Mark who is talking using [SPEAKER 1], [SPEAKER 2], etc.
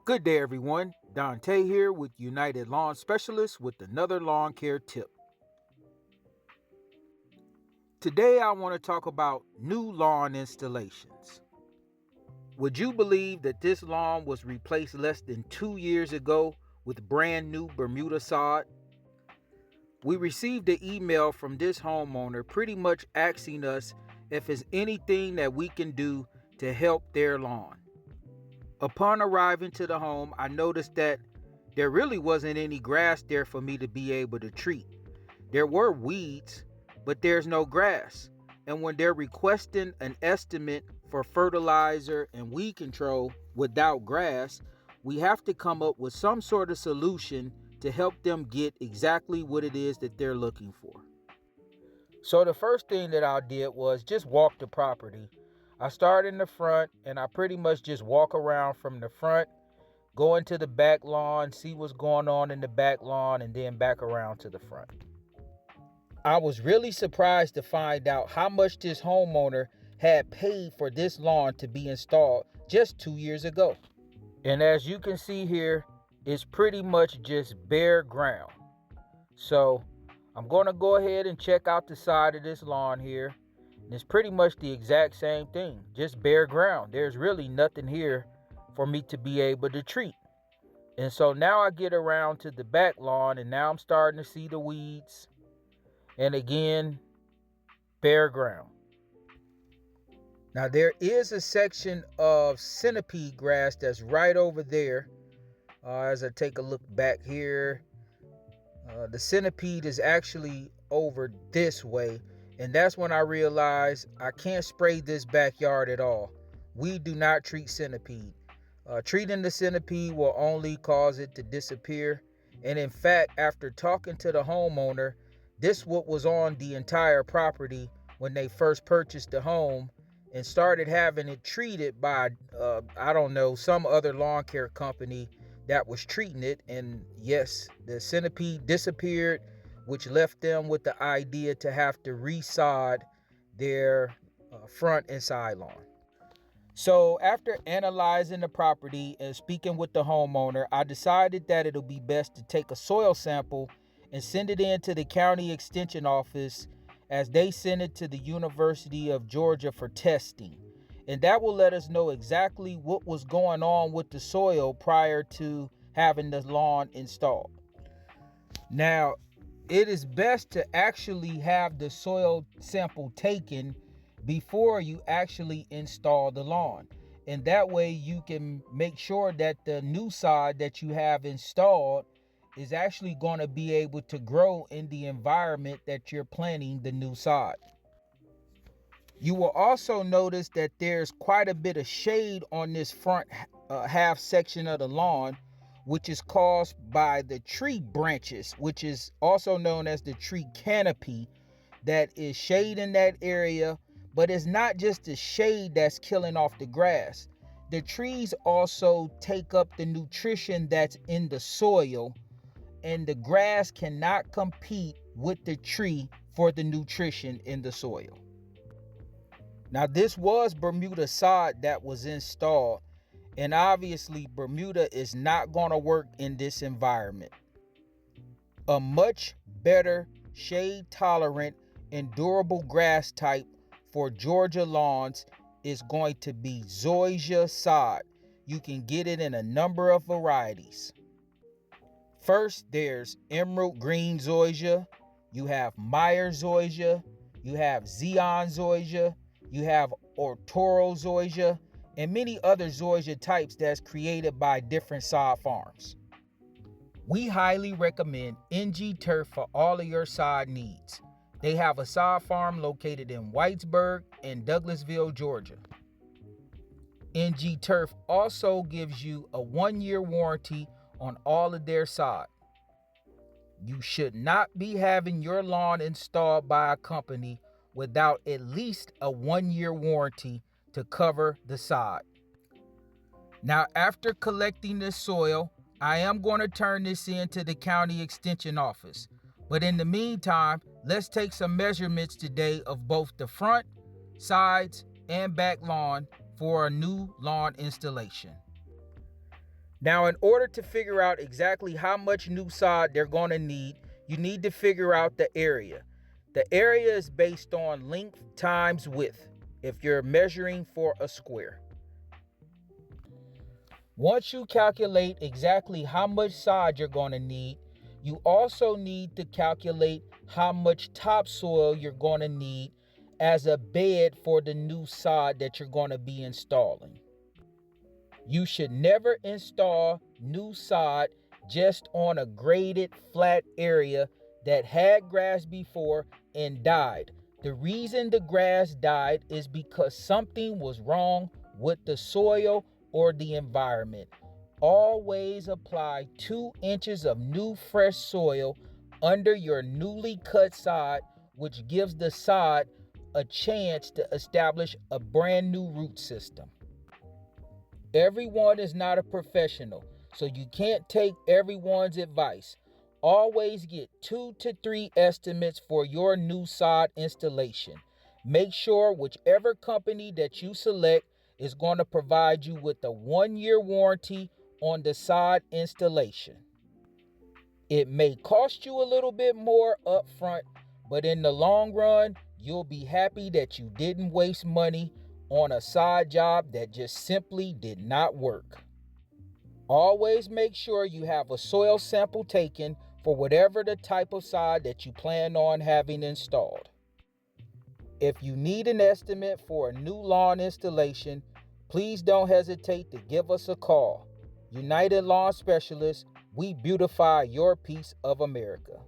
[SPEAKER 1] Good day, everyone. Dante here with United Lawn Specialists with another lawn care tip. Today, I want to talk about new lawn installations. Would you believe that this lawn was replaced less than 2 years ago with brand new Bermuda sod? We received an email from this homeowner pretty much asking us if there's anything that we can do to help their lawn. Upon arriving to the home, I noticed that there really wasn't any grass there for me to be able to treat. There were weeds, but there's no grass. And when they're requesting an estimate for fertilizer and weed control without grass, we have to come up with some sort of solution to help them get exactly what it is that they're looking for. So the first thing that I did was just walk the property. I start in the front and I pretty much just walk around from the front, go into the back lawn, see what's going on in the back lawn, and then back around to the front. I was really surprised to find out how much this homeowner had paid for this lawn to be installed just 2 years ago. And as you can see here, it's pretty much just bare ground. So I'm going to go ahead and check out the side of this lawn here. And it's pretty much the exact same thing, just bare ground. There's really nothing here for me to be able to treat. And so now I get around to the back lawn and now I'm starting to see the weeds. And again, bare ground. Now there is a section of centipede grass that's right over there. As I take a look back here, the centipede is actually over this way. And that's when I realized I can't spray this backyard at all. We do not treat centipede. Treating the centipede will only cause it to disappear. And in fact, after talking to the homeowner, this what was on the entire property when they first purchased the home and started having it treated by, some other lawn care company that was treating it. And yes, the centipede disappeared, which left them with the idea to have to resod their front and side lawn. So after analyzing the property and speaking with the homeowner, I decided that it'll be best to take a soil sample and send it in to the county extension office as they send it to the University of Georgia for testing. And that will let us know exactly what was going on with the soil prior to having the lawn installed. Now, it is best to actually have the soil sample taken before you actually install the lawn. And that way you can make sure that the new sod that you have installed is actually going to be able to grow in the environment that you're planting the new sod. You will also notice that there's quite a bit of shade on this front half section of the lawn, which is caused by the tree branches, which is also known as the tree canopy, that is shade in that area. But it's not just the shade that's killing off the grass. The trees also take up the nutrition that's in the soil, and the grass cannot compete with the tree for the nutrition in the soil. Now, this was Bermuda sod that was installed, and obviously Bermuda is not going to work in this environment. A much better shade tolerant and durable grass type for Georgia lawns is going to be zoysia sod. You can get it in a number of varieties. First, there's emerald green zoysia, you have Meyer zoysia, you have Zeon zoysia, you have Ortoro zoysia, and many other zoysia types that's created by different sod farms. We highly recommend NG Turf for all of your sod needs. They have a sod farm located in Whitesburg and Douglasville, Georgia. NG Turf also gives you a 1-year warranty on all of their sod. You should not be having your lawn installed by a company without at least a 1-year warranty to cover the sod. Now, after collecting this soil, I am going to turn this in to the county extension office. But in the meantime, let's take some measurements today of both the front, sides, and back lawn for a new lawn installation. Now, in order to figure out exactly how much new sod they're going to need, you need to figure out the area. The area is based on length times width if you're measuring for a square. Once you calculate exactly how much sod you're going to need, you also need to calculate how much topsoil you're going to need as a bed for the new sod that you're going to be installing. You should never install new sod just on a graded flat area that had grass before and died. The reason the grass died is because something was wrong with the soil or the environment. Always apply 2 inches of new fresh soil under your newly cut sod, which gives the sod a chance to establish a brand new root system. Everyone is not a professional, so you can't take everyone's advice. Always get 2 to 3 estimates for your new sod installation. Make sure whichever company that you select is going to provide you with a 1-year warranty on the sod installation. It may cost you a little bit more up front, but in the long run, you'll be happy that you didn't waste money on a side job that just simply did not work. Always make sure you have a soil sample taken for whatever the type of sod that you plan on having installed. If you need an estimate for a new lawn installation, please don't hesitate to give us a call. United Lawn Specialists, we beautify your piece of America.